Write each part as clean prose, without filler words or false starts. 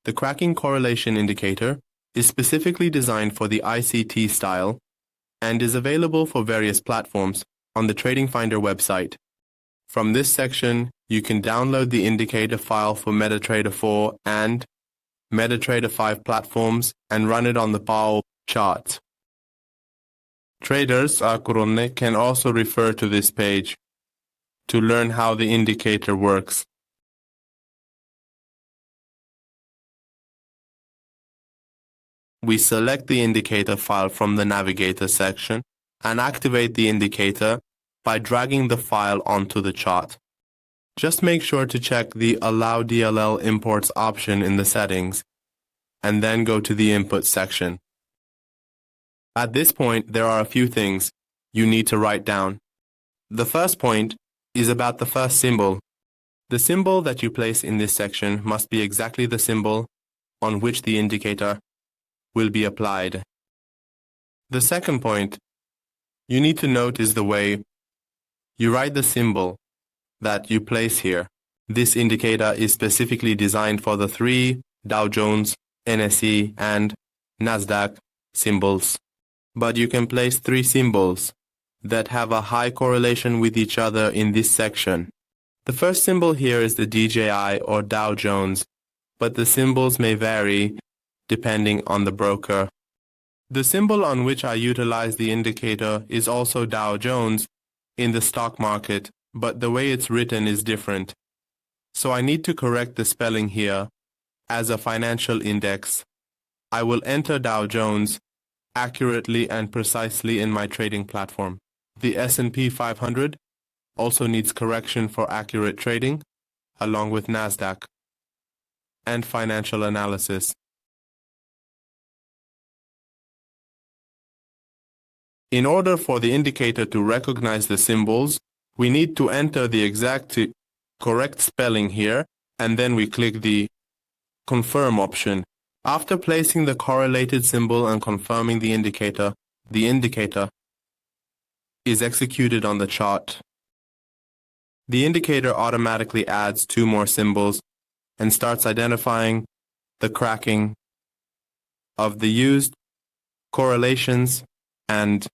The cracking correlation indicator is specifically designed for the ICT style and is available for various platforms on the TradingFinder website. From this section, you can download the indicator file for MetaTrader 4 and MetaTrader 5 platforms and run it on the Power chart. Traders can also refer to this page to learn how the indicator works. We select the indicator file from the navigator section and activate the indicator by dragging the file onto the chart. Just make sure to check the Allow DLL Imports option in the settings and then go to the Input section. At this point, there are a few things you need to write down. The first point is about the first symbol. The symbol that you place in this section must be exactly the symbol on which the indicator will be applied. The second point you need to note is the way you write the symbol that you place here. This indicator is specifically designed for the 3 Dow Jones, NSE, and Nasdaq symbols. But you can place 3 symbols that have a high correlation with each other in this section. The first symbol here is the DJI or Dow Jones, but the symbols may vary depending on the broker. The symbol on which I utilize the indicator is also Dow Jones in the stock market, but the way it's written is different. So I need to correct the spelling here. As a financial index, I will enter Dow Jones accurately and precisely in my trading platform. The S&P 500 also needs correction for accurate trading, along with Nasdaq and financial analysis. In order for the indicator to recognize the symbols, we need to enter the exact correct spelling here, and then we click the Confirm option. After placing the correlated symbol and confirming the indicator is executed on the chart. The indicator automatically adds 2 more symbols and starts identifying the cracking of the used correlations and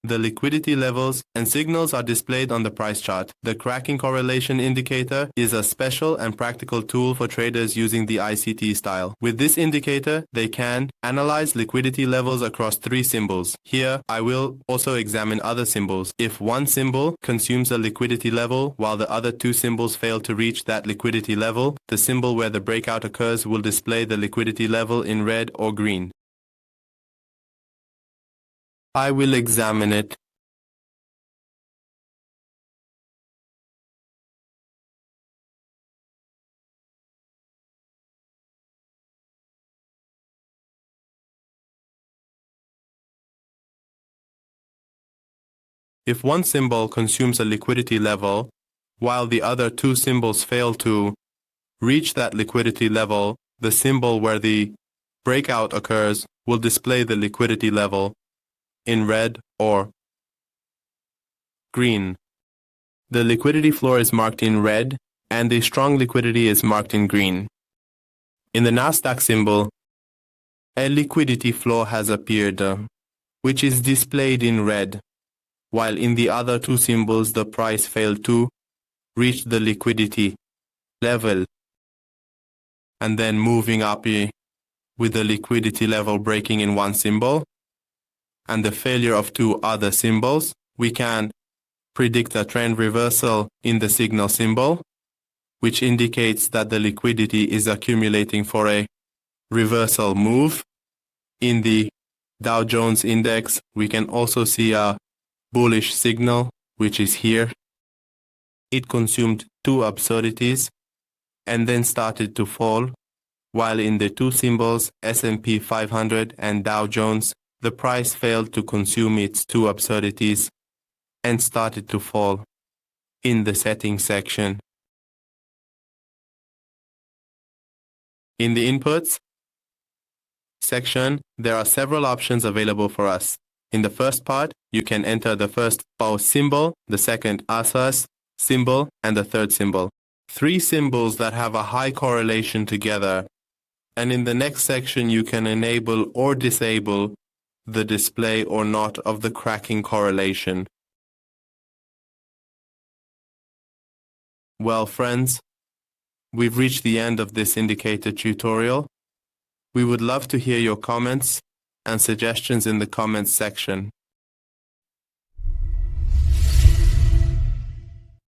the liquidity levels and signals are displayed on the price chart. The cracking correlation indicator is a special and practical tool for traders using the ICT style. With this indicator, they can analyze liquidity levels across 3 symbols. Here, I will also examine other symbols. If one symbol consumes a liquidity level while the other 2 symbols fail to reach that liquidity level, the symbol where the breakout occurs will display the liquidity level in red or green. I will examine it. If one symbol consumes a liquidity level, while the other 2 symbols fail to reach that liquidity level, the symbol where the breakout occurs will display the liquidity level in red or green. The liquidity floor is marked in red and the strong liquidity is marked in green. In the Nasdaq symbol, a liquidity floor has appeared, which is displayed in red, while in the other 2 symbols the price failed to reach the liquidity level and then moving up with the liquidity level breaking in one symbol and the failure of 2 other symbols. We can predict a trend reversal in the signal symbol, which indicates that the liquidity is accumulating for a reversal move. In the Dow Jones index, we can also see a bullish signal, which is here. It consumed 2 absurdities and then started to fall, while in the 2 symbols, S&P 500 and Dow Jones, the price failed to consume its 2 absurdities and started to fall. In the settings section, in the inputs section, there are several options available for us. In the first part, you can enter the first PAU symbol, the second ASAS symbol, and the third symbol. 3 symbols that have a high correlation together, and in the next section you can enable or disable the display or not of the cracking correlation. Well, friends, we've reached the end of this indicator tutorial. We would love to hear your comments and suggestions in the comments section.